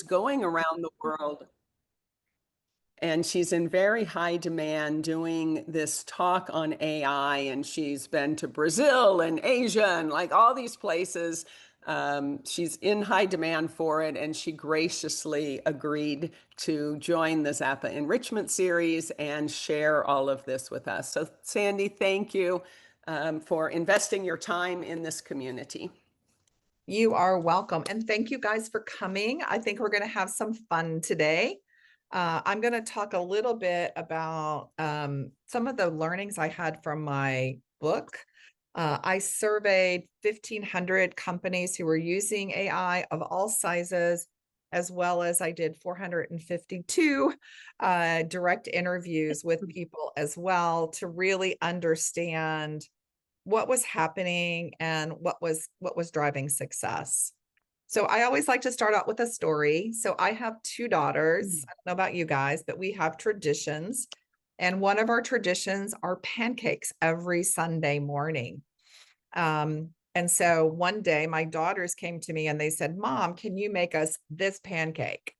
is going around the world. And she's in very high demand doing this talk on AI. And she's been to Brazil and Asia and like all these places. She's in high demand for it. And she graciously agreed to join the Xapa Enrichment series and share all of this with us. So, Sandy, thank you for investing your time in this community. You are welcome. And thank you guys for coming. I think we're going to have some fun today. I'm going to talk a little bit about some of the learnings I had from my book. I surveyed 1,500 companies who were using AI of all sizes, as well as I did 452 direct interviews with people as well to really understand what was happening and what was driving success. So I always like to start out with a story. So I have two daughters. I don't know about you guys, but we have traditions. And one of our traditions are pancakes every Sunday morning. And so one day my daughters came to me and they said, "Mom, can you make us this pancake?"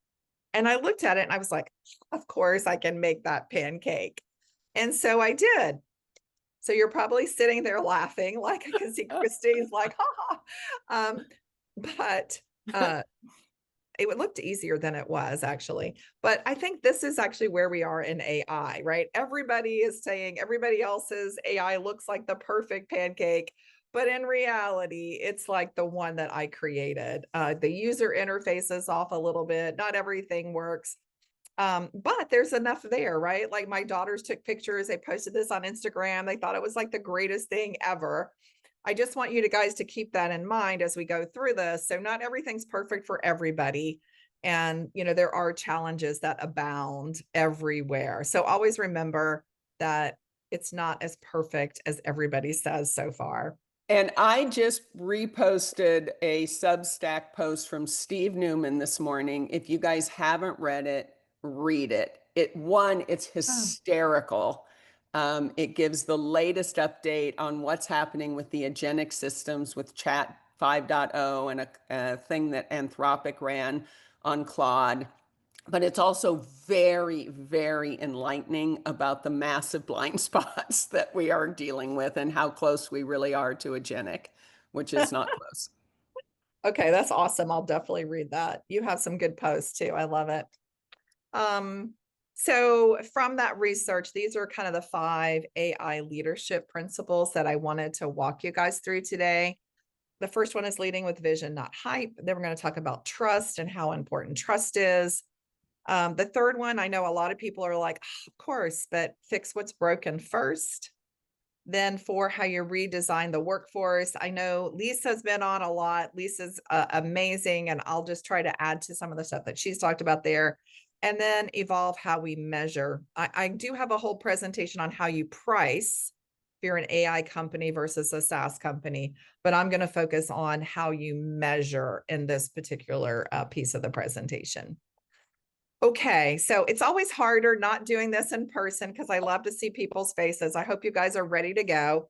And I looked at it and I was like, of course I can make that pancake. And so I did. So you're probably sitting there laughing, like I can see Christine's like, ha ha. But it looked easier than it was actually. But I think this is actually where we are in AI, right? Everybody is saying everybody else's AI looks like the perfect pancake. But in reality, it's like the one that I created. The user interface is off a little bit. Not everything works. But there's enough there, right? Like my daughters took pictures, they posted this on Instagram. They thought it was like the greatest thing ever. I just want you guys to keep that in mind as we go through this. So not everything's perfect for everybody. And, there are challenges that abound everywhere. So always remember that it's not as perfect as everybody says so far. And I just reposted a Substack post from Steve Newman this morning. If you guys haven't read it, read it. It's hysterical. It gives the latest update on what's happening with the agentic systems with Chat 5.0 and a thing that Anthropic ran on Claude. But it's also very, very enlightening about the massive blind spots that we are dealing with and how close we really are to agentic, which is not close. Okay, that's awesome. I'll definitely read that. You have some good posts too. I love it. So from that research, these are kind of the 5 AI leadership principles that I wanted to walk you guys through today. The first one is leading with vision, not hype. Then we're going to talk about trust and how important trust is. The third one, I know a lot of people are like, "Oh, of course, but fix what's broken first." Then 4, how you redesign the workforce. I know Lisa's been on a lot. Lisa's amazing, and I'll just try to add to some of the stuff that she's talked about there. And then evolve how we measure. I do have a whole presentation on how you price if you're an AI company versus a SaaS company, but I'm going to focus on how you measure in this particular piece of the presentation. Okay, so it's always harder not doing this in person because I love to see people's faces. I hope you guys are ready to go.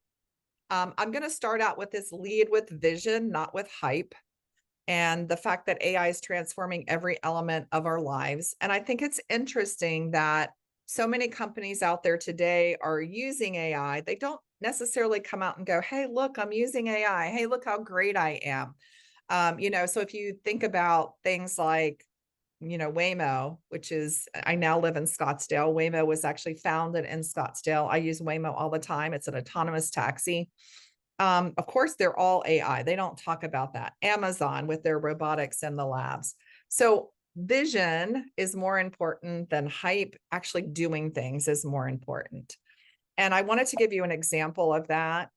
I'm going to start out with this lead with vision, not with hype, and the fact that AI is transforming every element of our lives. And I think it's interesting that so many companies out there today are using AI. They don't necessarily come out and go, "Hey, look, I'm using AI. Hey, look how great I am." So if you think about things like Waymo, which is, I now live in Scottsdale. Waymo was actually founded in Scottsdale. I use Waymo all the time. It's an autonomous taxi. Of course, they're all AI. They don't talk about that. Amazon with their robotics in the labs. So vision is more important than hype. Actually doing things is more important. And I wanted to give you an example of that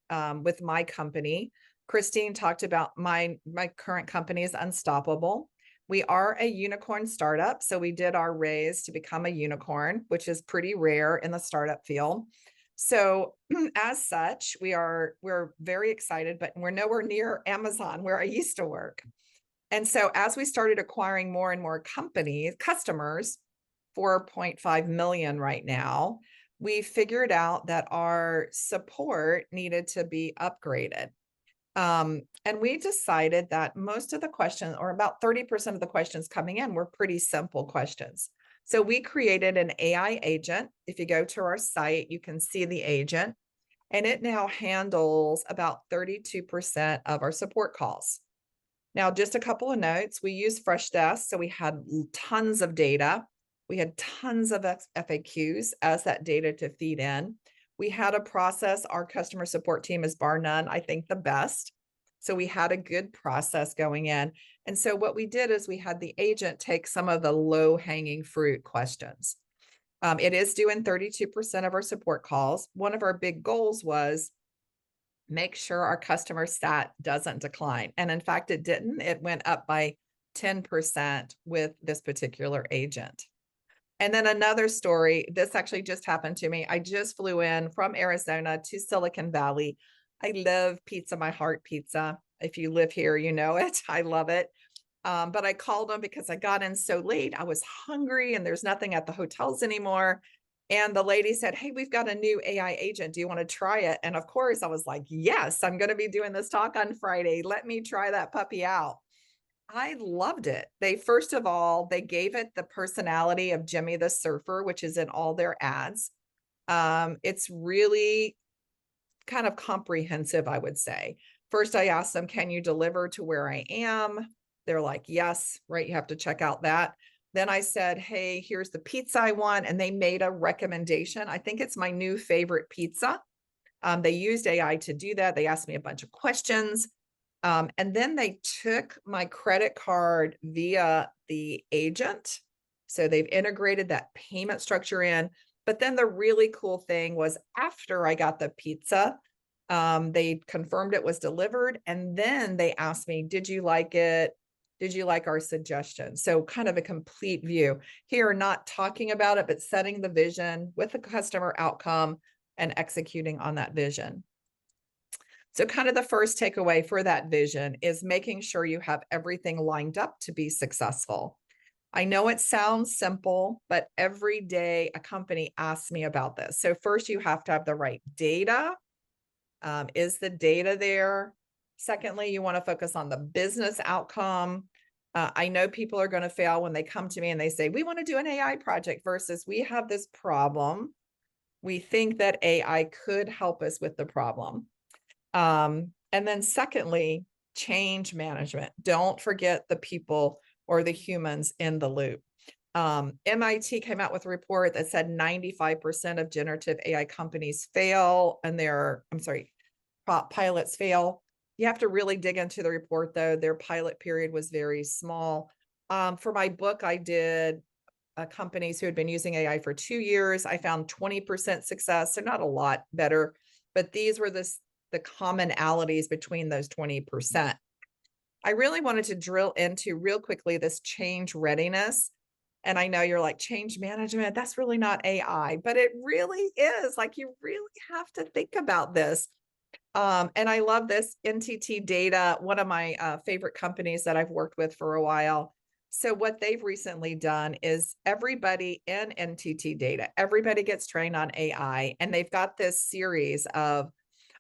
with my company. Christine talked about my current company is Unstoppable. We are a unicorn startup. So we did our raise to become a unicorn, which is pretty rare in the startup field. So as such, we're very excited, but we're nowhere near Amazon where I used to work. And so as we started acquiring more and more customers, 4.5 million right now, we figured out that our support needed to be upgraded. And we decided that most of the questions, or about 30% of the questions coming in, were pretty simple questions. So we created an AI agent. If you go to our site, you can see the agent, and it now handles about 32% of our support calls. Now, just a couple of notes. We use Freshdesk, so we had tons of data. We had tons of FAQs as that data to feed in. We had a process. Our customer support team is bar none, I think the best. So we had a good process going in. And so what we did is we had the agent take some of the low hanging fruit questions. It is doing 32% of our support calls. One of our big goals was make sure our customer stat doesn't decline. And in fact, it didn't. It went up by 10% with this particular agent. And then another story, this actually just happened to me. I just flew in from Arizona to Silicon Valley. I love Pizza My Heart pizza. If you live here, you know it. I love it. But I called them because I got in so late. I was hungry and there's nothing at the hotels anymore. And the lady said, "Hey, we've got a new AI agent. Do you want to try it?" And of course, I was like, "Yes, I'm going to be doing this talk on Friday. Let me try that puppy out." I loved it. They, first of all, they gave it the personality of Jimmy the Surfer, which is in all their ads. It's really kind of comprehensive, I would say. First, I asked them, "Can you deliver to where I am?" They're like, "Yes," right? You have to check out that. Then I said, "Hey, here's the pizza I want." And they made a recommendation. I think it's my new favorite pizza. They used AI to do that. They asked me a bunch of questions. And then they took my credit card via the agent. So they've integrated that payment structure in. But then the really cool thing was after I got the pizza, they confirmed it was delivered. And then they asked me, "Did you like it? Did you like our suggestion?" So kind of a complete view here, not talking about it, but setting the vision with the customer outcome and executing on that vision. So kind of the first takeaway for that vision is making sure you have everything lined up to be successful. I know it sounds simple, but every day a company asks me about this. So first you have to have the right data. Is the data there? Secondly, you want to focus on the business outcome. I know people are going to fail when they come to me and they say, "We want to do an AI project," versus, "We have this problem. We think that AI could help us with the problem." And then secondly, change management. Don't forget the people or the humans in the loop. MIT came out with a report that said 95% of generative AI companies fail and pilots fail. You have to really dig into the report though. Their pilot period was very small. For my book, I did companies who had been using AI for 2 years. I found 20% success. So not a lot better, but these were the commonalities between those 20%. I really wanted to drill into real quickly this change readiness. And I know you're like, change management, that's really not AI, but it really is. Like, you really have to think about this. And I love this NTT Data, one of my favorite companies that I've worked with for a while. So what they've recently done is everybody in NTT Data, everybody gets trained on AI, and they've got this series of,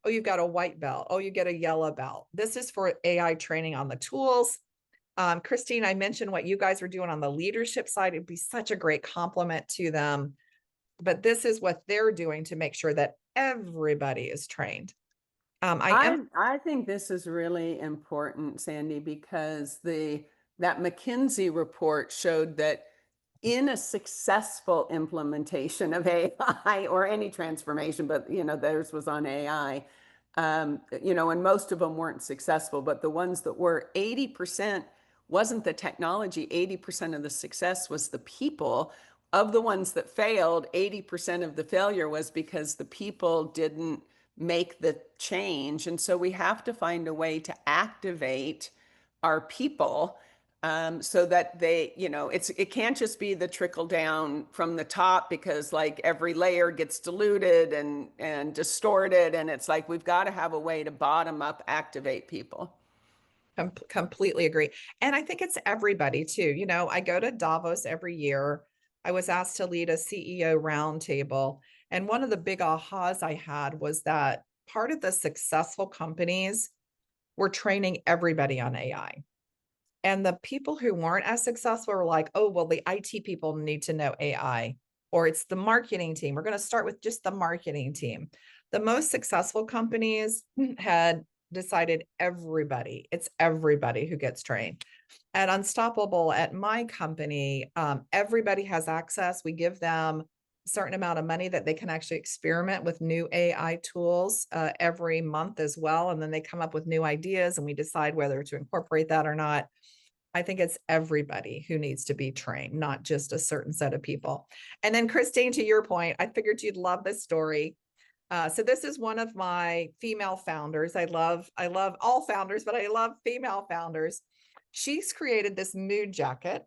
oh, you've got a white belt. Oh, you get a yellow belt. This is for AI training on the tools. Christine, I mentioned what you guys are doing on the leadership side. It'd be such a great compliment to them. But this is what they're doing to make sure that everybody is trained. I think this is really important, Sandy, because the that McKinsey report showed that in a successful implementation of AI or any transformation, but theirs was on AI, and most of them weren't successful, but the ones that were, 80% wasn't the technology, 80% of the success was the people. Of the ones that failed, 80% of the failure was because the people didn't make the change. And so we have to find a way to activate our people, so that it can't just be the trickle down from the top, because like every layer gets diluted and distorted. And it's like, we've got to have a way to bottom up activate people. Completely agree. And I think it's everybody too. I go to Davos every year. I was asked to lead a CEO roundtable. And one of the big ahas I had was that part of the successful companies were training everybody on AI. And the people who weren't as successful were like, oh, well, the IT people need to know AI, or it's the marketing team. We're going to start with just the marketing team. The most successful companies had decided it's everybody who gets trained. At Unstoppable, at my company, everybody has access. We give them a certain amount of money that they can actually experiment with new AI tools every month as well. And then they come up with new ideas and we decide whether to incorporate that or not. I think it's everybody who needs to be trained, not just a certain set of people. And then Christine, to your point, I figured you'd love this story. So this is one of my female founders. I love all founders, but I love female founders. She's created this mood jacket.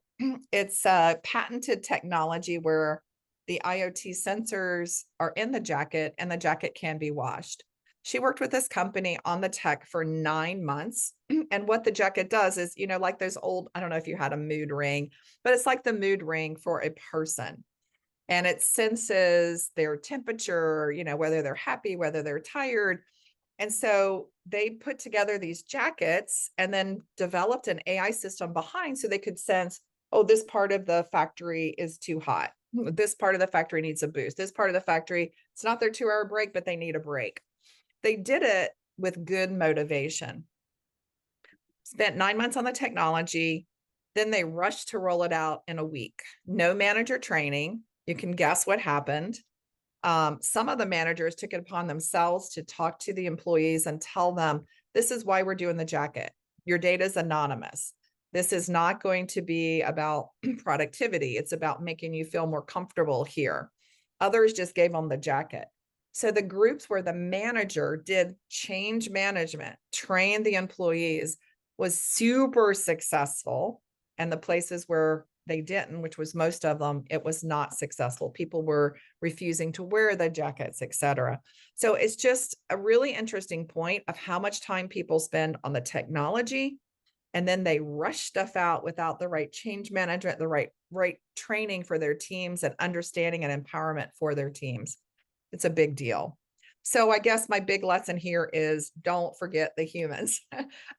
It's a patented technology where the IoT sensors are in the jacket and the jacket can be washed. She worked with this company on the tech for 9 months. And what the jacket does is, like those old, I don't know if you had a mood ring, but it's like the mood ring for a person. And it senses their temperature, whether they're happy, whether they're tired. And so they put together these jackets and then developed an AI system behind so they could sense, oh, this part of the factory is too hot. This part of the factory needs a boost. This part of the factory, it's not their 2-hour break, but they need a break. They did it with good motivation. Spent 9 months on the technology. Then they rushed to roll it out in a week. No manager training. You can guess what happened. Some of the managers took it upon themselves to talk to the employees and tell them, this is why we're doing the jacket. Your data is anonymous. This is not going to be about productivity. It's about making you feel more comfortable here. Others just gave them the jacket. So the groups where the manager did change management, trained the employees, was super successful. And the places where they didn't, which was most of them, it was not successful. People were refusing to wear the jackets, et cetera. So it's just a really interesting point of how much time people spend on the technology, and then they rush stuff out without the right change management, the right training for their teams, and understanding and empowerment for their teams. It's a big deal. So I guess my big lesson here is don't forget the humans.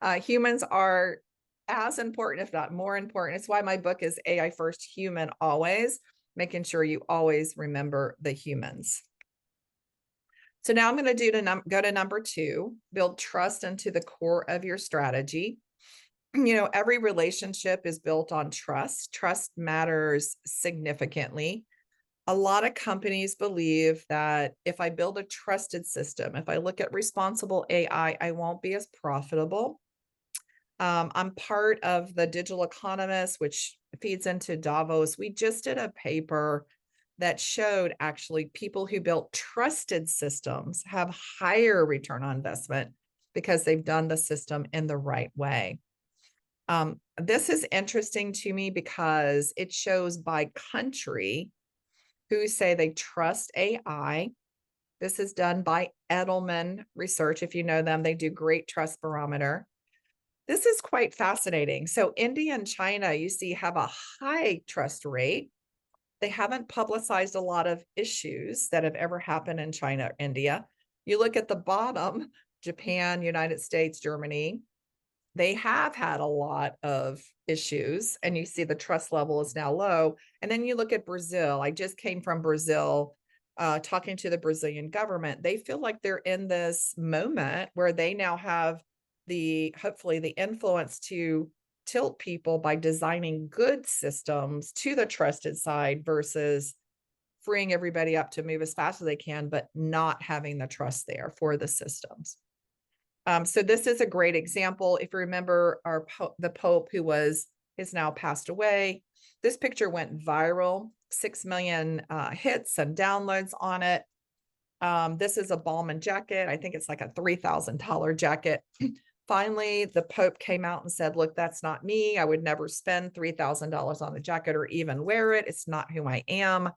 Humans are as important, if not more important. It's why my book is AI First, Human Always, making sure you always remember the humans. So now I'm going to go to number 2, build trust into the core of your strategy. Every relationship is built on trust. Trust matters significantly. A lot of companies believe that if I build a trusted system, if I look at responsible AI, I won't be as profitable. I'm part of the Digital Economist, which feeds into Davos. We just did a paper that showed actually people who built trusted systems have higher return on investment because they've done the system in the right way. This is interesting to me because it shows by country who say they trust AI. This is done by Edelman Research. If you know them, they do great trust barometer. This is quite fascinating. So India and China, you see, have a high trust rate. They haven't publicized a lot of issues that have ever happened in China or India. You look at the bottom, Japan, United States, Germany, they have had a lot of issues, and you see the trust level is now low. And then you look at Brazil. I just came from Brazil, talking to the Brazilian government. They feel like they're in this moment where they now have hopefully the influence to tilt people by designing good systems to the trusted side versus freeing everybody up to move as fast as they can, but not having the trust there for the systems. So this is a great example. If you remember the Pope who has now passed away, this picture went viral, 6 million hits and downloads on it. This is a Ballman jacket. I think it's like a $3,000 jacket. Finally, the Pope came out and said, look, that's not me. I would never spend $3,000 on the jacket or even wear it. It's not who I am.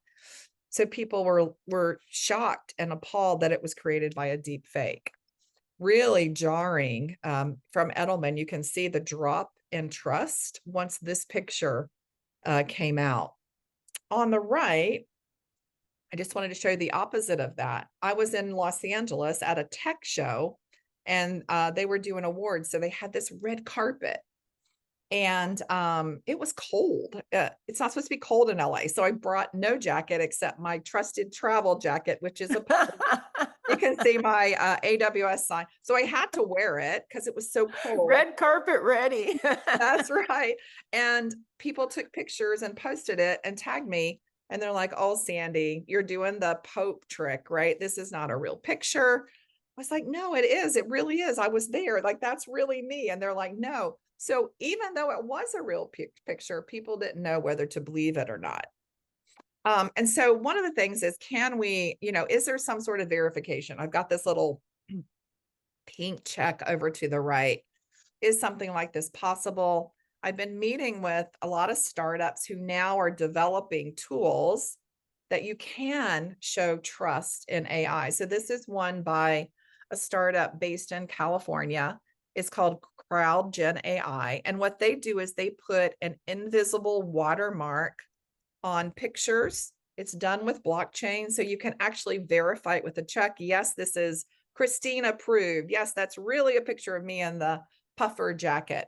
So people were shocked and appalled that it was created by a deep fake. Really jarring. From Edelman, you can see the drop in trust once this picture came out. On the right, I just wanted to show you the opposite of that. I was in Los Angeles at a tech show, and they were doing awards. So they had this red carpet, and it was cold. It's not supposed to be cold in LA. So I brought no jacket except my trusted travel jacket, which is a you can see my AWS sign. So I had to wear it because it was so cold. Red carpet ready. That's right. And people took pictures and posted it and tagged me. And they're like, oh, Sandy, you're doing the Pope trick, right? This is not a real picture. I was like, no, it is. It really is. I was there. Like, that's really me. And they're like, no. So even though it was a real picture, people didn't know whether to believe it or not. And so one of the things is, can we, is there some sort of verification? I've got this little pink check over to the right. Is something like this possible? I've been meeting with a lot of startups who now are developing tools that you can show trust in AI. So this is one by a startup based in California. It's called CrowdGen AI. And what they do is they put an invisible watermark on pictures. It's done with blockchain. So you can actually verify it with a check. Yes, this is Christine approved. Yes, that's really a picture of me in the puffer jacket.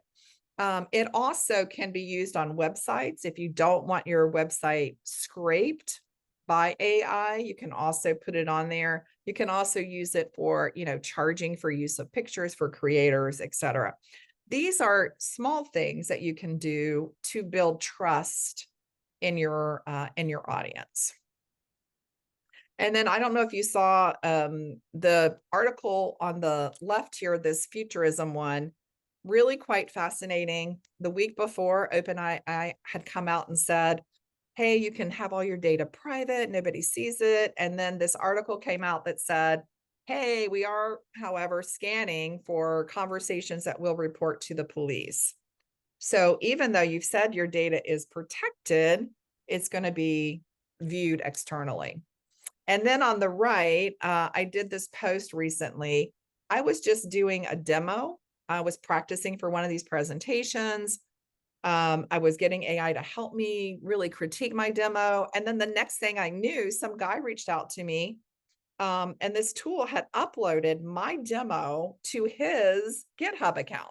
It also can be used on websites. If you don't want your website scraped by AI, you can also put it on there. You can also use it for, charging for use of pictures for creators, etc. These are small things that you can do to build trust in your audience. And then I don't know if you saw the article on the left here, this futurism one, really quite fascinating. The week before, OpenAI had come out and said, hey, you can have all your data private, nobody sees it. And then this article came out that said, hey, we are, however, scanning for conversations that will report to the police. So even though you've said your data is protected, it's going to be viewed externally. And then on the right, I did this post recently. I was just doing a demo. I was practicing for one of these presentations. I was getting AI to help me really critique my demo. And then the next thing I knew, some guy reached out to me, and this tool had uploaded my demo to his GitHub account.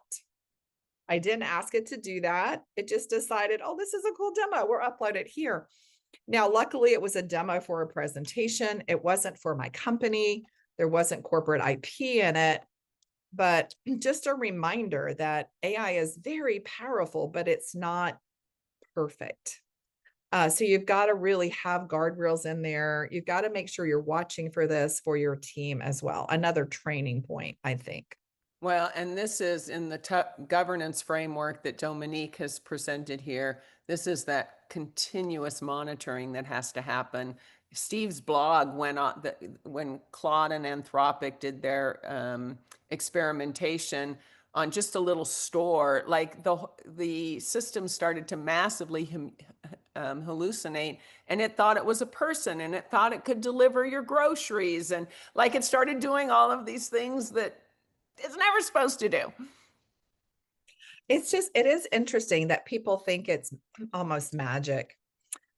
I didn't ask it to do that. It just decided, oh, this is a cool demo. We'll upload it here. Now, luckily, it was a demo for a presentation. It wasn't for my company. There wasn't corporate IP in it. But just a reminder that AI is very powerful, but it's not perfect. So you've got to really have guardrails in there. You've got to make sure you're watching for this for your team as well. Another training point, I think. Well, and this is in the governance framework that Dominique has presented here. This is that continuous monitoring that has to happen. Steve's blog went on when Claude and Anthropic did their experimentation on just a little store. Like the system started to massively hallucinate, and it thought it was a person, and it thought it could deliver your groceries, and like it started doing all of these things that it's never supposed to do. It is interesting that people think it's almost magic.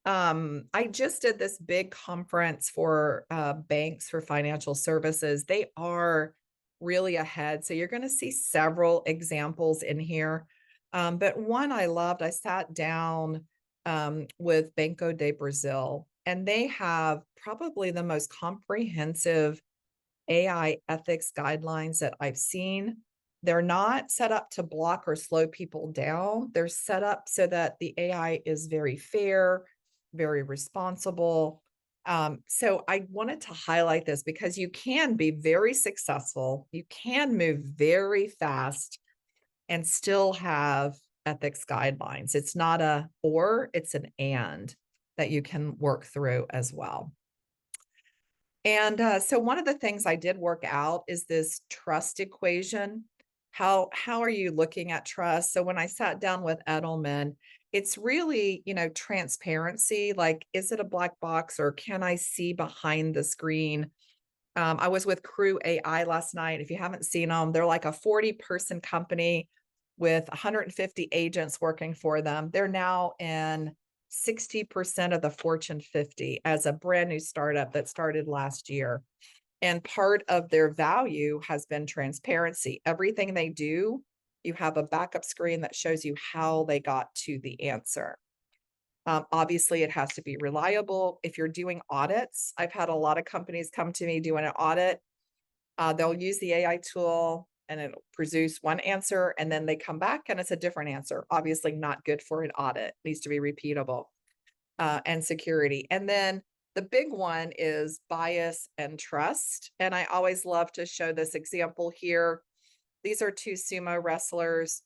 I just did this big conference for banks for financial services. They are really ahead. So you're going to see several examples in here. But one I loved, I sat down with Banco de Brazil, and they have probably the most comprehensive AI ethics guidelines that I've seen. They're not set up to block or slow people down. They're set up so that the AI is very fair, very responsible. So I wanted to highlight this because you can be very successful. You can move very fast and still have ethics guidelines. It's not a or, it's an and that you can work through as well. And so one of the things I did work out is this trust equation. How are you looking at trust? So when I sat down with Edelman, it's really, transparency. Like, is it a black box, or can I see behind the screen? I was with Crew AI last night. If you haven't seen them, they're like a 40-person company with 150 agents working for them. They're now in 60% of the Fortune 50 as a brand new startup that started last year. And part of their value has been transparency. Everything they do, you have a backup screen that shows you how they got to the answer. Obviously, it has to be reliable. If you're doing audits, I've had a lot of companies come to me doing an audit. They'll use the AI tool and it'll produce one answer, and then they come back and it's a different answer. Obviously, not good for an audit, needs to be repeatable, and security. And then the big one is bias and trust. And I always love to show this example here. These are two sumo wrestlers.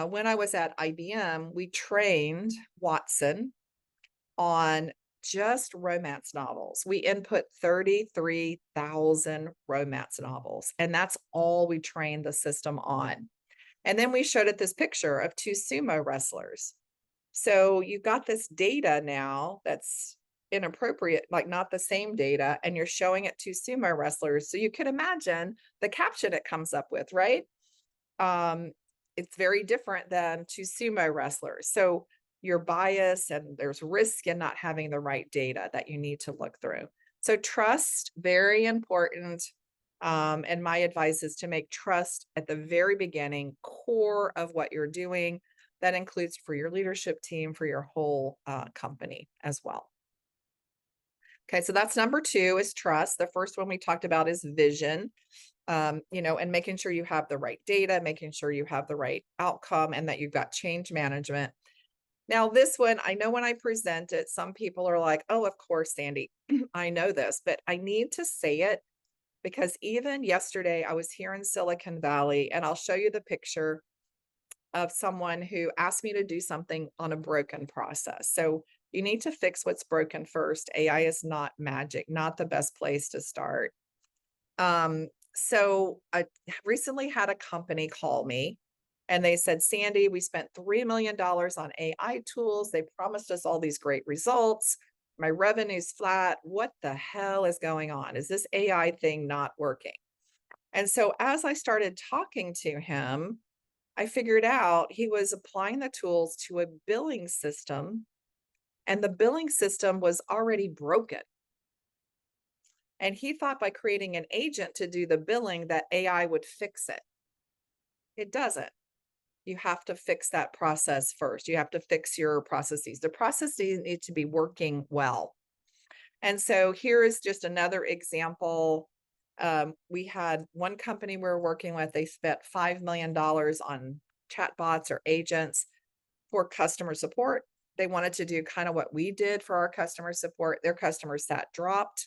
When I was at IBM, we trained Watson on just romance novels. We input 33,000 romance novels, and that's all we trained the system on. And then we showed it this picture of two sumo wrestlers. So you got this data now that's inappropriate, like not the same data, and you're showing it to sumo wrestlers. So you could imagine the caption it comes up with, right? Um, it's very different than to sumo wrestlers. So your bias and there's risk in not having the right data that you need to look through. So trust, very important. And my advice is to make trust at the very beginning, core of what you're doing. That includes for your leadership team, for your whole company as well. Okay, so that's number two is trust. The first one we talked about is vision, and making sure you have the right data, making sure you have the right outcome, and that you've got change management. Now, this one, I know when I present it, some people are like, oh, of course, Sandy, I know this, but I need to say it because even yesterday I was here in Silicon Valley, and I'll show you the picture of someone who asked me to do something on a broken process. So you need to fix what's broken first. AI is not magic, not the best place to start. So I recently had a company call me and they said, Sandy, we spent $3 million on AI tools. They promised us all these great results. My revenue's flat. What the hell is going on? Is this AI thing not working? And so as I started talking to him, I figured out he was applying the tools to a billing system, and the billing system was already broken. And he thought by creating an agent to do the billing that AI would fix it. It doesn't. You have to fix that process first. You have to fix your processes. The processes need to be working well. And so here is just another example. We had one company we were working with, they spent $5 million on chatbots or agents for customer support. They wanted to do kind of what we did for our customer support. Their customer sat dropped.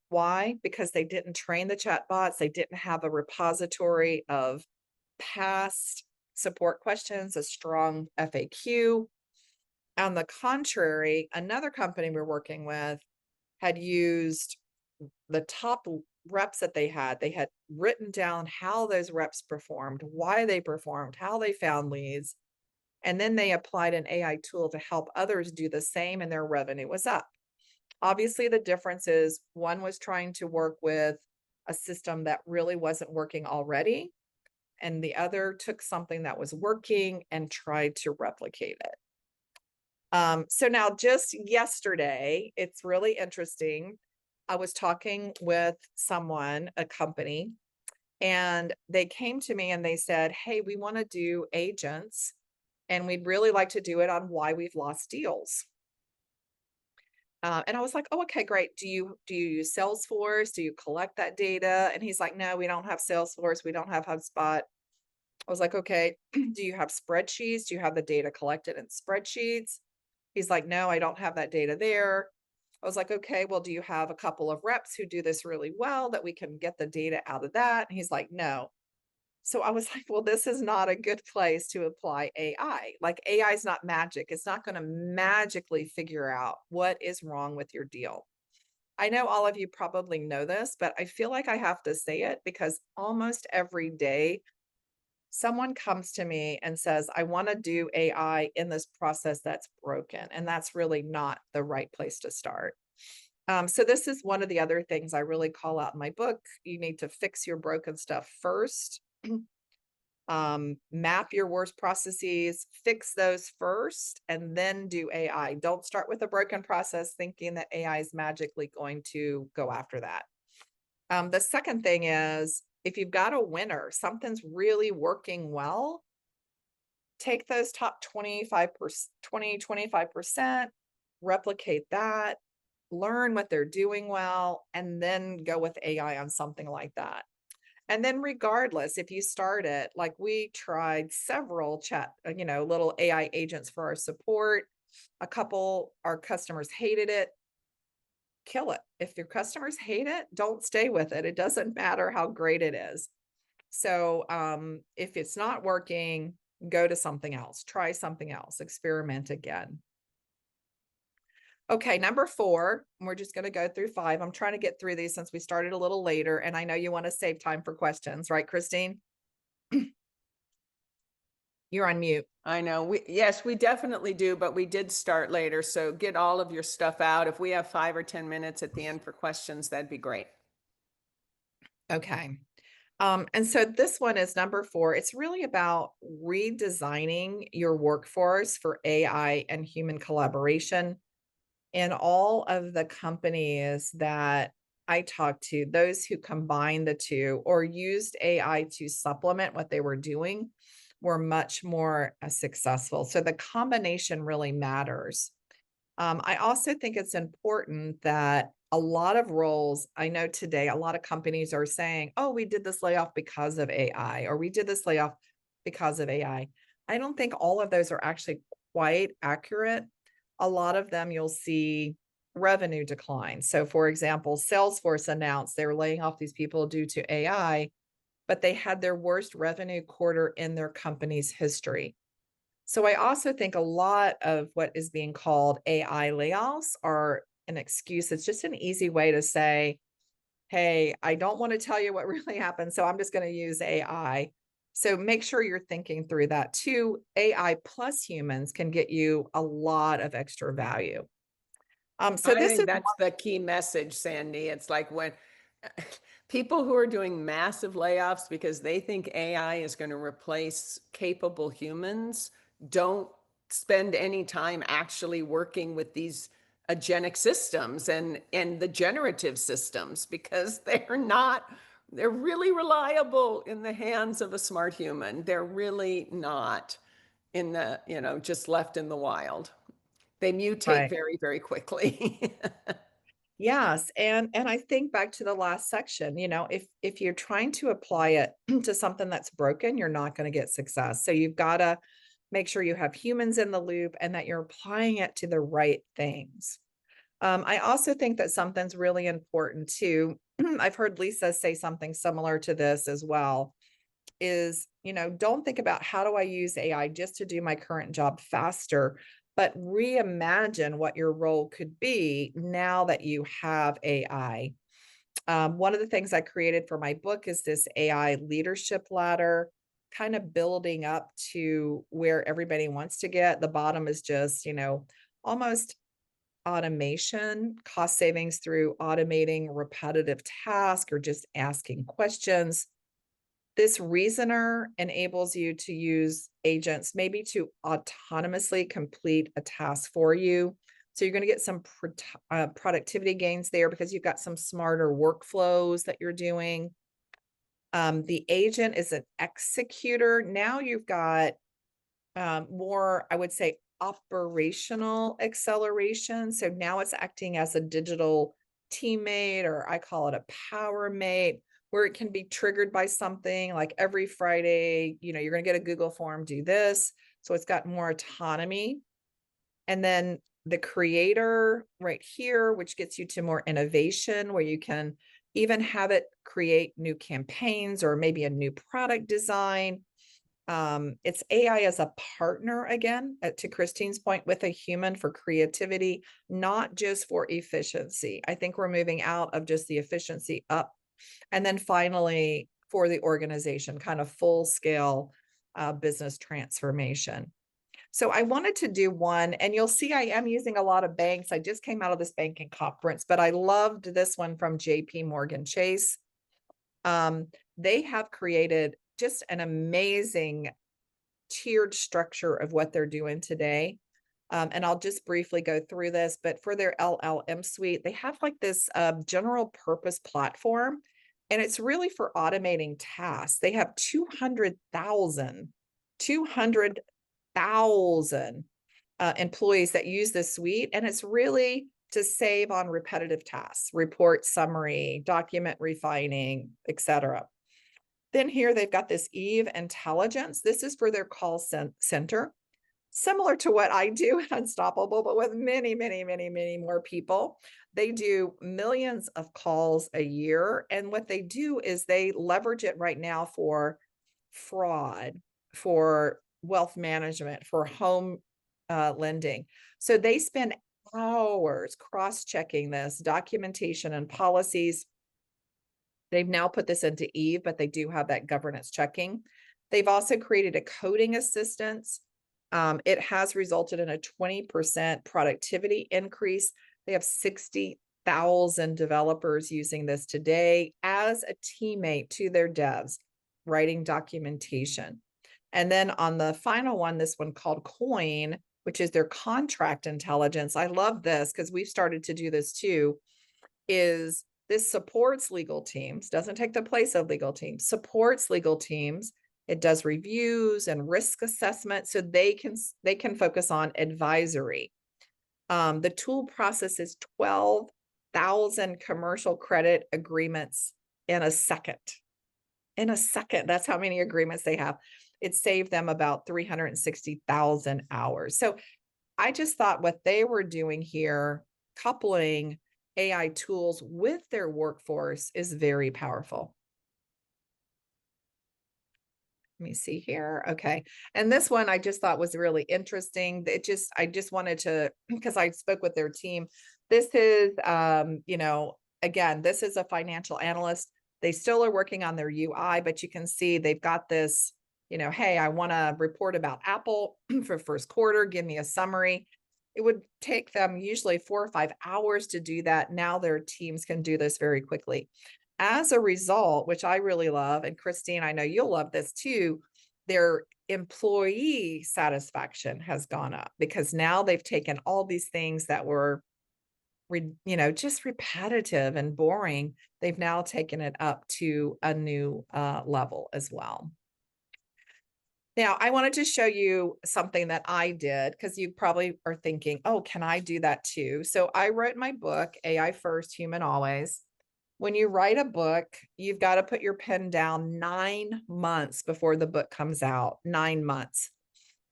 Why? Because they didn't train the chatbots. They didn't have a repository of past support questions, a strong FAQ. On the contrary, another company we're working with had used the top reps that they had written down how those reps performed, why they performed, how they found leads, and then they applied an AI tool to help others do the same, and their revenue was up. Obviously, the difference is one was trying to work with a system that really wasn't working already, and the other took something that was working and tried to replicate it. So now just yesterday, it's really interesting. I was talking with someone, a company, and they came to me and they said, hey, we want to do agents and we'd really like to do it on why we've lost deals. And I was like, oh, okay, great. Do you use Salesforce? Do you collect that data? And he's like, no, we don't have Salesforce. We don't have HubSpot. I was like, okay, do you have spreadsheets? Do you have the data collected in spreadsheets? He's like, no, I don't have that data there. I was like, okay, well, do you have a couple of reps who do this really well that we can get the data out of that? And he's like, no. So I was like, well, this is not a good place to apply AI. Like AI is not magic. It's not going to magically figure out what is wrong with your deal. I know all of you probably know this, but I feel like I have to say it because almost every day someone comes to me and says, I want to do AI in this process that's broken. And that's really not the right place to start. So this is one of the other things I really call out in my book. You need to fix your broken stuff first. Map your worst processes, fix those first, and then do AI. Don't start with a broken process thinking that AI is magically going to go after that. The second thing is if you've got a winner, something's really working well, take those top 25%, 25%, replicate that, learn what they're doing well, and then go with AI on something like that. And then regardless, if you start it, like we tried several little AI agents for our support. A couple, our customers hated it, kill it. If your customers hate it, don't stay with it. It doesn't matter how great it is. So if it's not working, go to something else, try something else, experiment again. Okay, number 4, we're just gonna go through 5. I'm trying to get through these since we started a little later, and I know you wanna save time for questions, right, Christine? You're on mute. I know. Yes, we definitely do, but we did start later. So get all of your stuff out. If we have 5 or 10 minutes at the end for questions, that'd be great. Okay. And so this one is number 4. It's really about redesigning your workforce for AI and human collaboration. In all of the companies that I talked to, those who combined the two or used AI to supplement what they were doing were much more successful. So the combination really matters. I also think it's important that a lot of roles, I know today, a lot of companies are saying, oh, we did this layoff because of AI, or we did this layoff because of AI. I don't think all of those are actually quite accurate. A lot of them you'll see revenue decline. So, for example, Salesforce announced they were laying off these people due to AI, but they had their worst revenue quarter in their company's history. So I also think a lot of what is being called AI layoffs are an excuse. It's just an easy way to say, hey, I don't want to tell you what really happened, so I'm just going to use AI. So make sure you're thinking through that too. AI plus humans can get you a lot of extra value. So I this think is that's the key message, Sandy. It's like when people who are doing massive layoffs because they think AI is going to replace capable humans don't spend any time actually working with these agenic systems and the generative systems because they're really reliable in the hands of a smart human. They're really not in the, just left in the wild. They mutate right. very, very quickly. Yes, and I think back to the last section, if you're trying to apply it to something that's broken, you're not going to get success. So you've got to make sure you have humans in the loop and that you're applying it to the right things. I also think that something's really important too. I've heard Lisa say something similar to this as well, is, don't think about how do I use AI just to do my current job faster, but reimagine what your role could be now that you have AI. One of the things I created for my book is this AI leadership ladder, kind of building up to where everybody wants to get. The bottom is just, almost automation, cost savings through automating repetitive tasks or just asking questions. This reasoner enables you to use agents maybe to autonomously complete a task for you. So you're going to get some productivity gains there because you've got some smarter workflows that you're doing. The agent is an executor. Now you've got more, I would say, operational acceleration. So now it's acting as a digital teammate, or I call it a power mate, where it can be triggered by something like every Friday, you're going to get a Google form, do this. So it's got more autonomy. And then the creator right here, which gets you to more innovation, where you can even have it create new campaigns or maybe a new product design. It's AI as a partner again, to Christine's point, with a human for creativity, not just for efficiency. I think we're moving out of just the efficiency up. And then finally, for the organization, kind of full scale business transformation. So I wanted to do one, and you'll see I am using a lot of banks. I just came out of this banking conference, but I loved this one from JP Morgan Chase. They have created just an amazing tiered structure of what they're doing today. And I'll just briefly go through this, but for their LLM suite, they have like this general purpose platform And it's really for automating tasks. They have 200,000 employees that use this suite, and it's really to save on repetitive tasks, report summary, document refining, etc. Then here they've got this Eve Intelligence. This is for their call center, similar to what I do at Unstoppable, but with many, many, many, many more people. They do millions of calls a year. And what they do is they leverage it right now for fraud, for wealth management, for home lending. So they spend hours cross-checking this documentation and policies. They've now put this into Eve, but they do have that governance checking. They've also created a coding assistance. It has resulted in a 20% productivity increase. They have 60,000 developers using this today as a teammate to their devs, writing documentation. And then on the final one, this one called Coin, which is their contract intelligence. I love this because we've started to do this too, is this supports legal teams, doesn't take the place of legal teams, supports legal teams. It does reviews and risk assessment so they can focus on advisory. The tool processes 12,000 commercial credit agreements in a second. In a second, that's how many agreements they have. It saved them about 360,000 hours. So I just thought what they were doing here, coupling AI tools with their workforce, is very powerful. Let me see here. Okay. And this one I just thought was really interesting. I just wanted to, because I spoke with their team. This is, again, this is a financial analyst. They still are working on their UI, but you can see they've got this, hey, I want to report about Apple for first quarter. Give me a summary. It would take them usually 4 or 5 hours to do that. Now their teams can do this very quickly. As a result, which I really love, and Christine, I know you'll love this too, their employee satisfaction has gone up because now they've taken all these things that were, just repetitive and boring. They've now taken it up to a new level as well. Now, I wanted to show you something that I did because you probably are thinking, oh, can I do that too? So I wrote my book, AI First, Human Always. When you write a book, you've got to put your pen down 9 months before the book comes out, 9 months.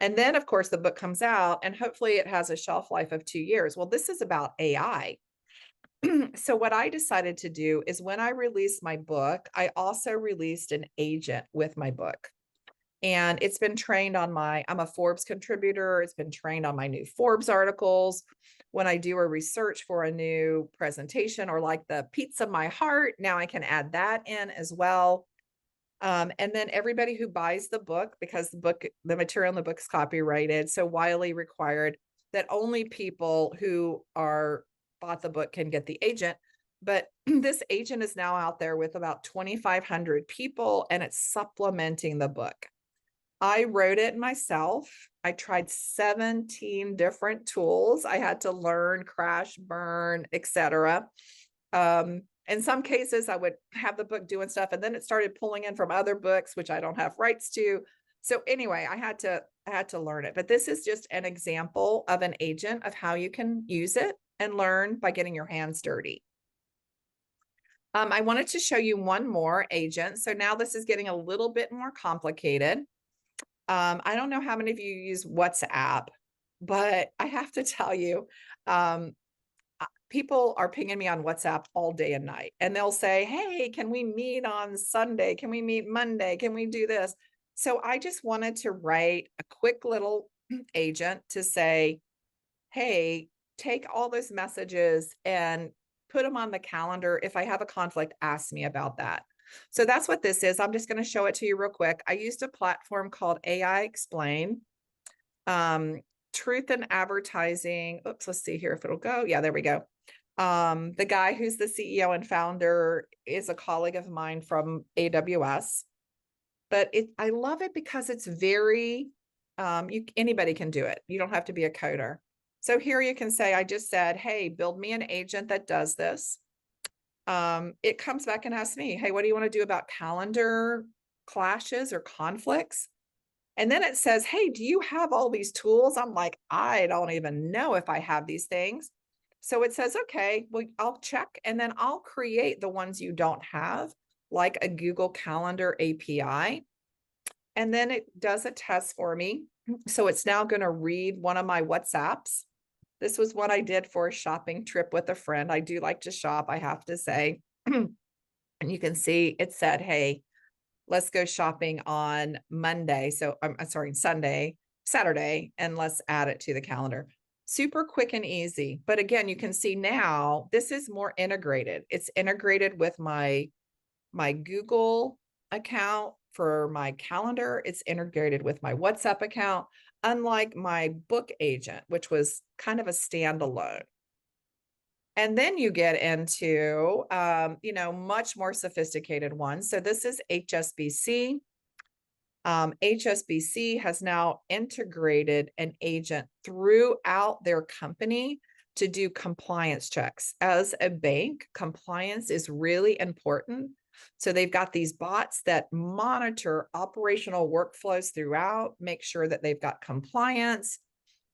And then, of course, the book comes out and hopefully it has a shelf life of 2 years. Well, this is about AI. So what I decided to do is when I released my book, I also released an agent with my book. And it's been trained on I'm a Forbes contributor. It's been trained on my new Forbes articles. When I do a research for a new presentation or like the Pizza My Heart, now I can add that in as well. And then everybody who buys the book, because the material in the book is copyrighted, so Wiley required that only people who bought the book can get the agent. But this agent is now out there with about 2,500 people, and it's supplementing the book. I wrote it myself. I tried 17 different tools. I had to learn, crash, burn, etc. In some cases, I would have the book doing stuff, and then it started pulling in from other books, which I don't have rights to. So anyway, I had to learn it. But this is just an example of an agent of how you can use it and learn by getting your hands dirty. I wanted to show you one more agent. So now this is getting a little bit more complicated. I don't know how many of you use WhatsApp, but I have to tell you, people are pinging me on WhatsApp all day and night, and they'll say, hey, can we meet on Sunday? Can we meet Monday? Can we do this? So I just wanted to write a quick little agent to say, hey, take all those messages and put them on the calendar. If I have a conflict, ask me about that. So that's what this is. I'm just going to show it to you real quick. I used a platform called AI Explain. Truth in Advertising. Oops, let's see here if it'll go. Yeah, there we go. The guy who's the CEO and founder is a colleague of mine from AWS. But I love it because it's very, anybody can do it. You don't have to be a coder. So here you can say, I just said, hey, build me an agent that does this. it comes back and asks me, hey, what do you want to do about calendar clashes or conflicts? And then it says, hey, do you have all these tools? I'm like, I don't even know if I have these things. So it says, okay, well, I'll check and then I'll create the ones you don't have, like a Google Calendar API. And then it does a test for me. So it's now going to read one of my WhatsApps. This was what I did for a shopping trip with a friend. I do like to shop, I have to say. And you can see it said, hey, let's go shopping on Monday. So I'm sorry, Sunday, Saturday, and let's add it to the calendar. Super quick and easy. But again, you can see now this is more integrated. It's integrated with my Google account for my calendar. It's integrated with my WhatsApp account, unlike my book agent, which was kind of a standalone. And then you get into, much more sophisticated ones. So this is HSBC. HSBC has now integrated an agent throughout their company to do compliance checks. As a bank, compliance is really important. So they've got these bots that monitor operational workflows throughout, make sure that they've got compliance,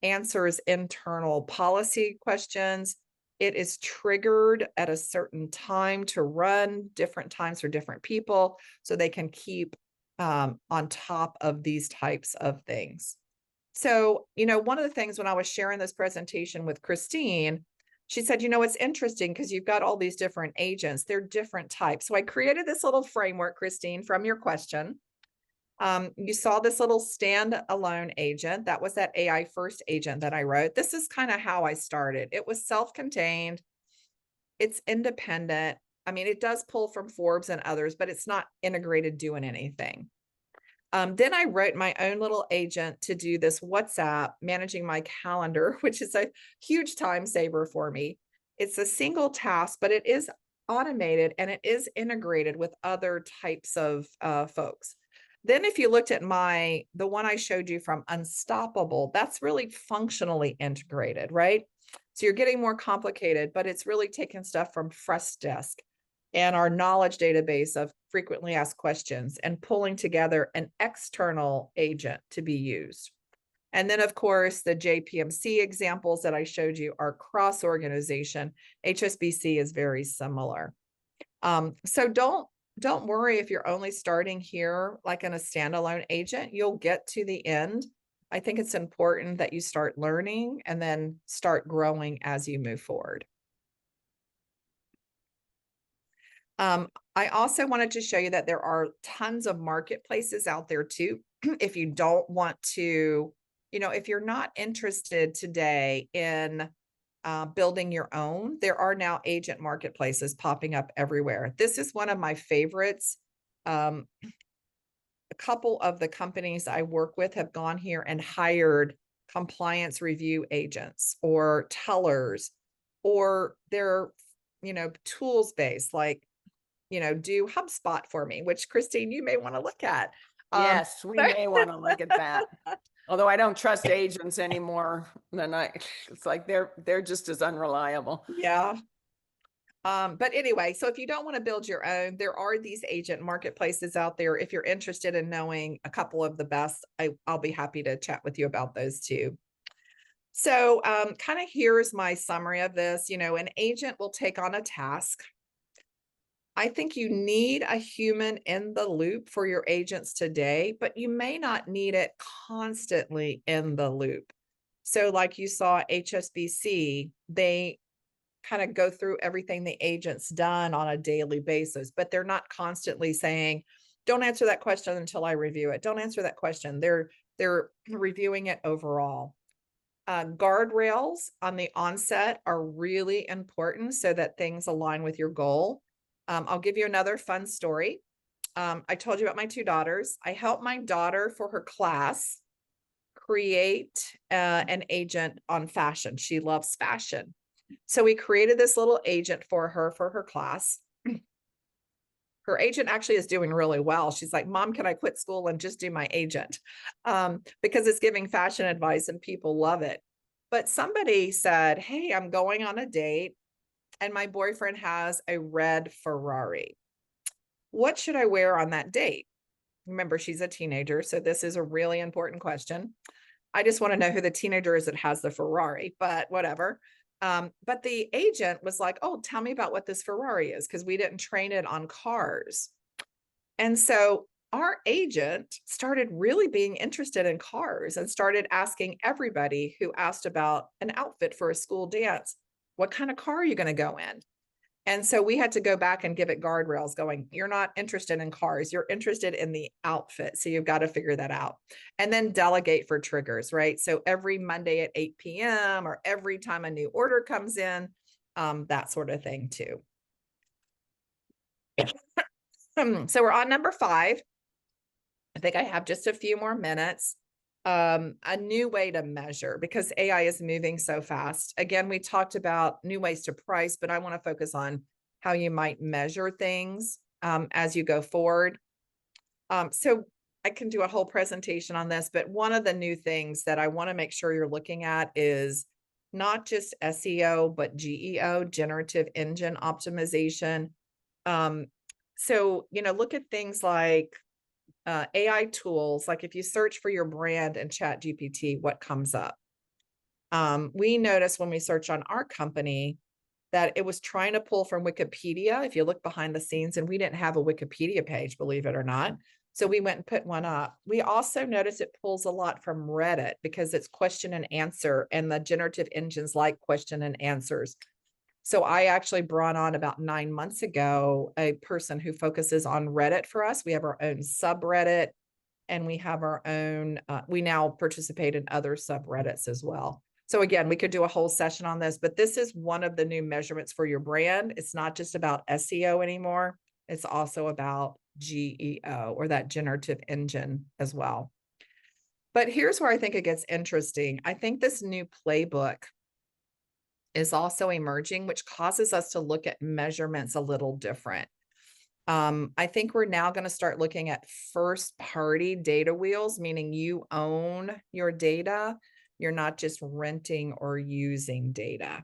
answers internal policy questions. It is triggered at a certain time to run, different times for different people, so they can keep on top of these types of things. So, one of the things when I was sharing this presentation with Christine, she said, it's interesting because you've got all these different agents, they're different types. So I created this little framework, Christine, from your question. You saw this little standalone agent. That was that AI first agent that I wrote. This is kind of how I started. It was self-contained. It's independent. I mean, it does pull from Forbes and others, but it's not integrated doing anything. Then I wrote my own little agent to do this WhatsApp, managing my calendar, which is a huge time saver for me. It's a single task, but it is automated and it is integrated with other types of folks. Then if you looked at the one I showed you from Unstoppable, that's really functionally integrated, right? So you're getting more complicated, but it's really taking stuff from Freshdesk and our knowledge database of frequently asked questions and pulling together an external agent to be used. And then, of course, the JPMC examples that I showed you are cross-organization. HSBC is very similar. So don't worry if you're only starting here, like in a standalone agent, you'll get to the end. I think it's important that you start learning and then start growing as you move forward. I also wanted to show you that there are tons of marketplaces out there too. If you don't want to, if you're not interested today in building your own, there are now agent marketplaces popping up everywhere. This is one of my favorites. A couple of the companies I work with have gone here and hired compliance review agents or tellers, or they're, tools based, like, do HubSpot for me, which Christine, you may want to look at. Yes, we may want to look at that. Although I don't trust agents anymore it's like they're just as unreliable. Yeah. But anyway, so if you don't want to build your own, there are these agent marketplaces out there. If you're interested in knowing a couple of the best, I'll be happy to chat with you about those too. So kind of here's my summary of this. An agent will take on a task. I think you need a human in the loop for your agents today, but you may not need it constantly in the loop. So like you saw HSBC, they kind of go through everything the agent's done on a daily basis, but they're not constantly saying, don't answer that question until I review it. Don't answer that question. They're reviewing it overall. Guardrails on the onset are really important so that things align with your goal. I'll give you another fun story. I told you about my two daughters. I helped my daughter for her class create an agent on fashion. She loves fashion. So we created this little agent for her class. Her agent actually is doing really well. She's like, Mom, can I quit school and just do my agent? Because it's giving fashion advice and people love it. But somebody said, hey, I'm going on a date. and my boyfriend has a red Ferrari. What should I wear on that date? Remember, she's a teenager, so this is a really important question. I just want to know who the teenager is that has the Ferrari, but whatever. But the agent was like, "Oh, tell me about what this Ferrari is," because we didn't train it on cars. And so our agent started really being interested in cars and started asking everybody who asked about an outfit for a school dance, what kind of car are you going to go in? And so we had to go back and give it guardrails going, you're not interested in cars, you're interested in the outfit. So you've got to figure that out. And then delegate for triggers, right? So every Monday at 8 p.m. or every time a new order comes in, that sort of thing too. So we're on number 5. I think I have just a few more minutes. A new way to measure, because AI is moving so fast. Again, we talked about new ways to price, but I want to focus on how you might measure things as you go forward. So I can do a whole presentation on this, but one of the new things that I want to make sure you're looking at is not just SEO, but GEO, generative engine optimization. So, look at things like AI tools, like if you search for your brand in Chat GPT, what comes up? We noticed when we search on our company that it was trying to pull from Wikipedia. If you look behind the scenes, and we didn't have a Wikipedia page, believe it or not. So we went and put one up. We also noticed it pulls a lot from Reddit because it's question and answer, and the generative engines like question and answers. So I actually brought on about 9 months ago a person who focuses on Reddit for us. We have our own subreddit, and we have our own, we now participate in other subreddits as well. So again, we could do a whole session on this, but this is one of the new measurements for your brand. It's not just about SEO anymore. It's also about GEO, or that generative engine as well. But here's where I think it gets interesting. I think this new playbook is also emerging, which causes us to look at measurements a little different. I think we're now going to start looking at first party data wheels, meaning you own your data. You're not just renting or using data.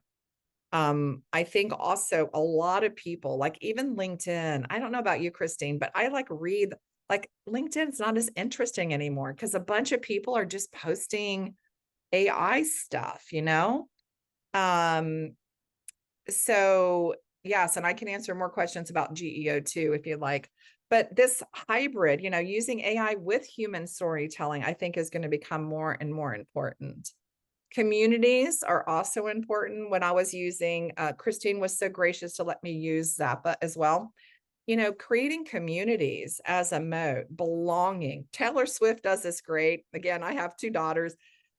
I think also a lot of people, like even LinkedIn, I don't know about you, Christine, but I read, like LinkedIn's not as interesting anymore because a bunch of people are just posting AI stuff, So yes, and I can answer more questions about GEO too, if you'd like. But this hybrid, using AI with human storytelling, I think is going to become more and more important. Communities are also important. When I was using, Christine was so gracious to let me use Xapa as well. Creating communities as a mode, belonging. Taylor Swift does this great. Again, I have 2 daughters.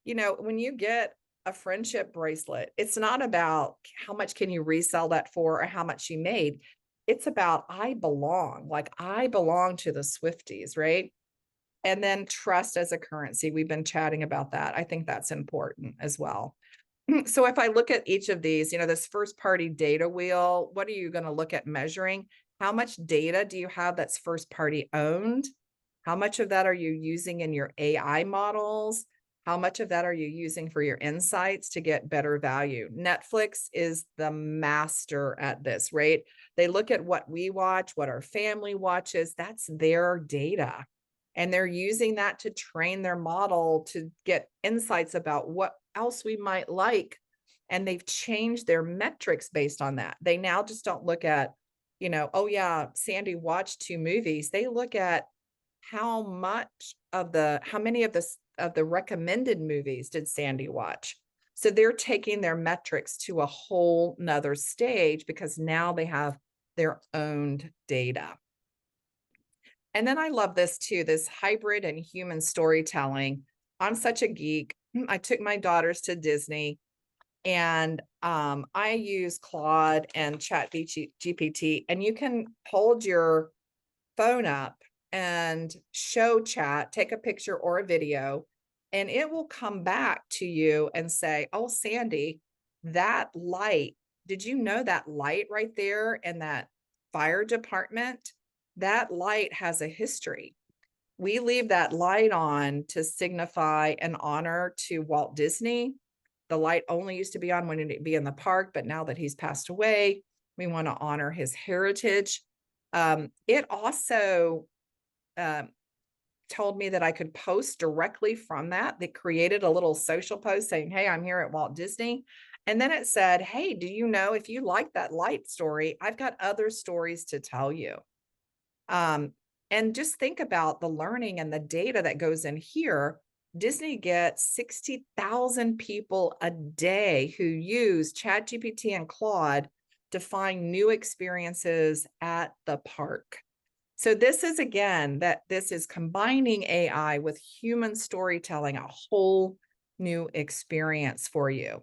When you get a friendship bracelet, it's not about how much can you resell that for or how much you made. It's about I belong, like I belong to the Swifties, right? And then trust as a currency. We've been chatting about that. I think that's important as well. So if I look at each of these, this first party data wheel, what are you going to look at measuring? How much data do you have that's first party owned? How much of that are you using in your AI models? How much of that are you using for your insights to get better value? Netflix is the master at this, right? They look at what we watch, what our family watches. That's their data. And they're using that to train their model to get insights about what else we might like. And they've changed their metrics based on that. They now just don't look at, oh yeah, Sandy watched 2 movies. They look at how many of the recommended movies did Sandy watch? So they're taking their metrics to a whole nother stage because now they have their owned data. And then I love this too, this hybrid and human storytelling. I'm such a geek. I took my daughters to Disney, and I use Claude and Chat GPT, and you can hold your phone up and show chat, take a picture or a video, and it will come back to you and say, oh, Sandy, that light, did you know that light right there in that fire department? That light has a history. We leave that light on to signify an honor to Walt Disney. the light only used to be on when it'd be in the park, but now that he's passed away, we want to honor his heritage. It also um, told me that I could post directly from that. That created a little social post saying, hey, I'm here at Walt Disney. And then it said, hey, do you know if you like that light story, I've got other stories to tell you. Um, and just think about the learning and the data that goes in here. Disney gets 60,000 people a day who use ChatGPT and Claude to find new experiences at the park. So this is, again, that this is combining AI with human storytelling, a whole new experience for you.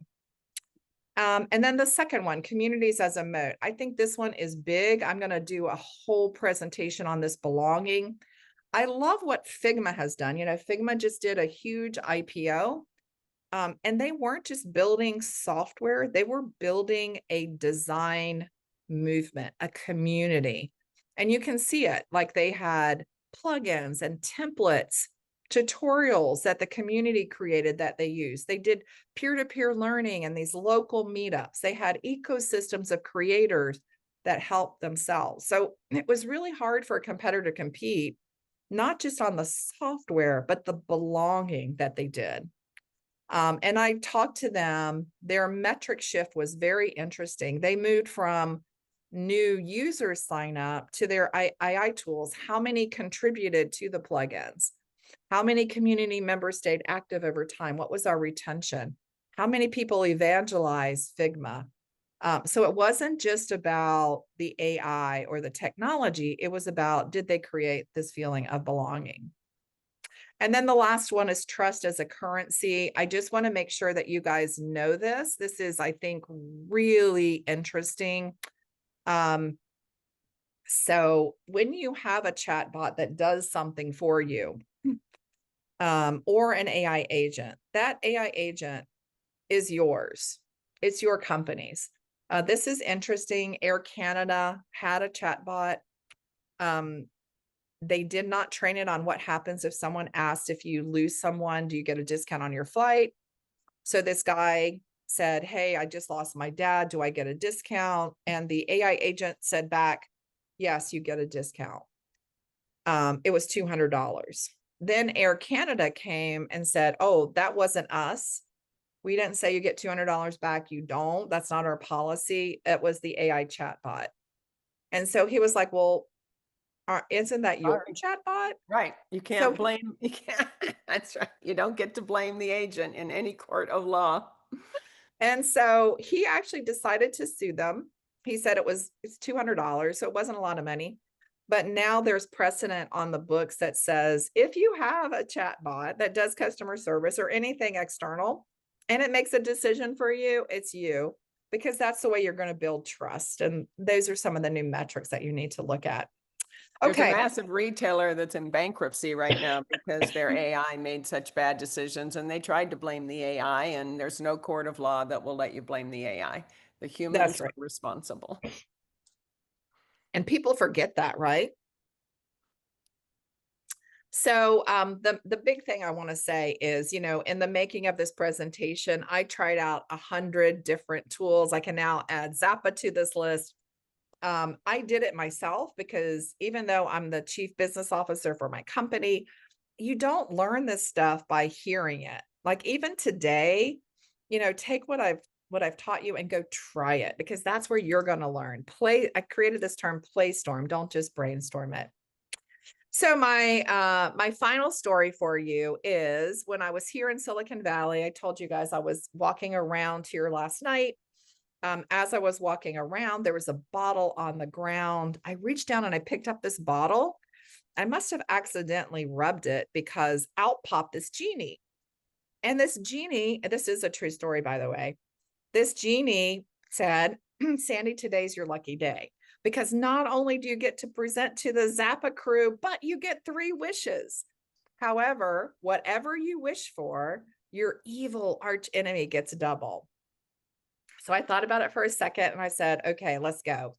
And then the second one, communities as a moat. I think this one is big. I'm going to do a whole presentation on this belonging. I love what Figma has done. You know, Figma just did a huge IPO, and they weren't just building software, they were building a design movement, a community. And you can see it, like they had plugins and templates, tutorials that the community created that they used. They did peer-to-peer learning and these local meetups. They had ecosystems of creators that helped themselves. So it was really hard for a competitor to compete, not just on the software, but the belonging that they did. And I talked to them. Their metric shift was very interesting. They moved from new users sign up to their AI tools. How many contributed to the plugins? How many community members stayed active over time? What was our retention? How many people evangelized Figma? So it wasn't just about the AI or the technology. It was about, did they create this feeling of belonging? And then the last one is trust as a currency. I just want to make sure that you guys know this. This is, I think, really interesting. So when you have a chatbot that does something for you, or an AI agent, that AI agent is yours. It's your company's. This is interesting. Air Canada had a chatbot. They did not train it on what happens if someone asked, if you lose someone, do you get a discount on your flight? So this guy said, hey, I just lost my dad. Do I get a discount? And the AI agent said back, yes, you get a discount. It was $200. Then Air Canada came and said, oh, that wasn't us. We didn't say you get $200 back. You don't. That's not our policy. It was the AI chatbot. And so he was like, well, isn't that your Sorry. chatbot? Right. You So can't blame, you can't, that's right. You don't get to blame the agent in any court of law. And so he actually decided to sue them. He said it's $200, so it wasn't a lot of money. But now there's precedent on the books that says if you have a chat bot that does customer service or anything external and it makes a decision for you, it's you, because that's the way you're going to build trust. And those are some of the new metrics that you need to look at. There's a Okay. massive retailer that's in bankruptcy right now because their AI made such bad decisions and they tried to blame the AI, and there's no court of law that will let you blame the AI. The That's humans are right. responsible. And people forget that, right? So the big thing I want to say is, you know, in the making of this presentation, I tried out 100 different tools. I can now add Xapa to this list. I did it myself because even though I'm the chief business officer for my company, you don't learn this stuff by hearing it. Like even today, you know, take what I've taught you and go try it, because that's where you're going to learn. I created this term play storm. Don't just brainstorm it. So my final story for you is when I was here in Silicon Valley. I told you guys I was walking around here last night. As I was walking around, there was a bottle on the ground. I reached down and I picked up this bottle. I must have accidentally rubbed it because out popped this genie. And this genie, this is a true story, by the way. This genie said, Sandy, today's your lucky day, because not only do you get to present to the Xapa crew, but you get 3 wishes. However, whatever you wish for, your evil arch enemy gets double. So I thought about it for a second and I said, okay, let's go.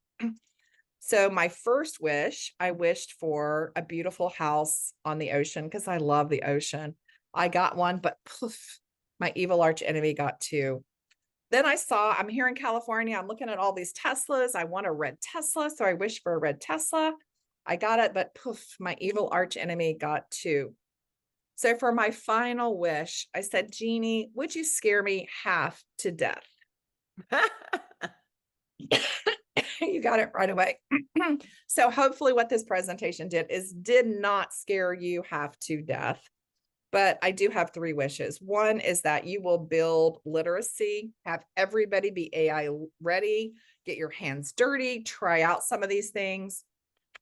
So my first wish, I wished for a beautiful house on the ocean because I love the ocean. I got one, but poof, My evil arch enemy got 2. Then I'm here in California. I'm looking at all these Teslas. I want a red Tesla. So I wish for a red Tesla. I got it, but poof, my evil arch enemy got 2. So for my final wish, I said, Jeannie, would you scare me half to death? You got it right away. So hopefully what this presentation did not scare you half to death. But I do have 3 wishes. One is that you will build literacy, have everybody be AI ready, get your hands dirty, try out some of these things,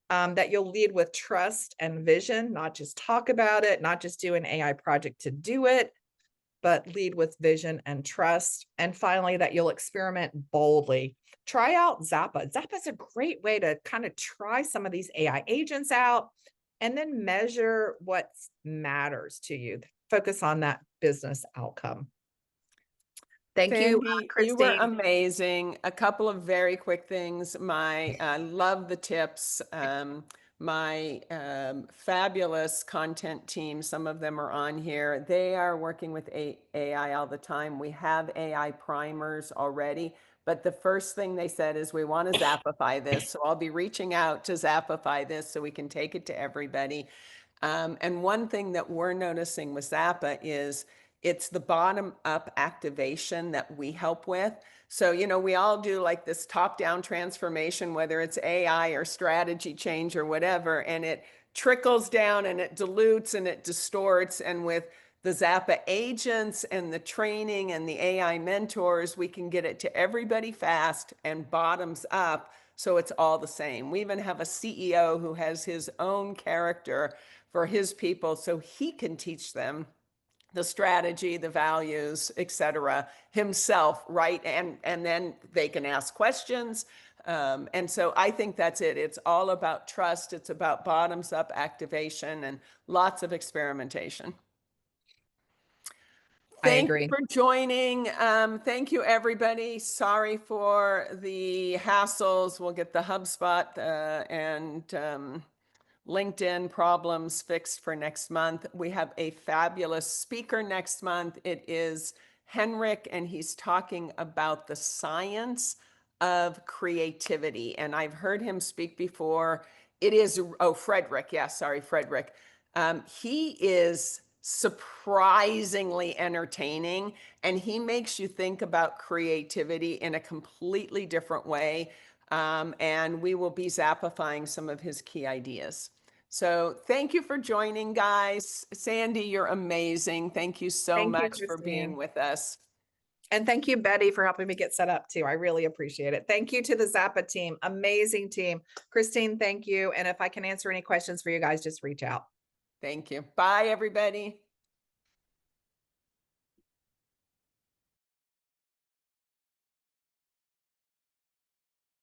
that you'll lead with trust and vision, not just talk about it, not just do an AI project to do it, but lead with vision and trust. And finally, that you'll experiment boldly. Try out Xapa. Xapa is a great way to kind of try some of these AI agents out and then measure what matters to you. Focus on that business outcome. Thank you, Sandy, you were Christine. amazing. A couple of very quick things. Love the tips. My fabulous content team, some of them are on here. They are working with AI all the time. We have AI primers already, but the first thing they said is we want to Zapify this. So I'll be reaching out to Zapify this so we can take it to everybody. And one thing that we're noticing with Zappa is it's the bottom up activation that we help with. So, we all do like this top down transformation, whether it's AI or strategy change or whatever, and it trickles down and it dilutes and it distorts. And with the Zappa agents and the training and the AI mentors, we can get it to everybody fast and bottoms up. So it's all the same. We even have a CEO who has his own character for his people so he can teach them the strategy, the values, etc., himself, right? And then they can ask questions. And so I think that's it. It's all about trust. It's about bottoms up activation and lots of experimentation. I Thank you agree. for joining. Thank you, everybody. Sorry for the hassles. We'll get the HubSpot and LinkedIn problems fixed for next month. We have a fabulous speaker next month. It is Henrik, and he's talking about the science of creativity. And I've heard him speak before. It is, oh, Frederick. Yeah, sorry, Frederick. He is surprisingly entertaining, and he makes you think about creativity in a completely different way. And we will be Zapifying some of his key ideas. So thank you for joining, guys. Sandy, you're amazing. Thank you so Thank you, much for being Christine. with us. And thank you, Betty, for helping me get set up too. I really appreciate it. Thank you to the Zappa team. Amazing team. Christine, thank you. And if I can answer any questions for you guys, just reach out. Thank you. Bye, everybody.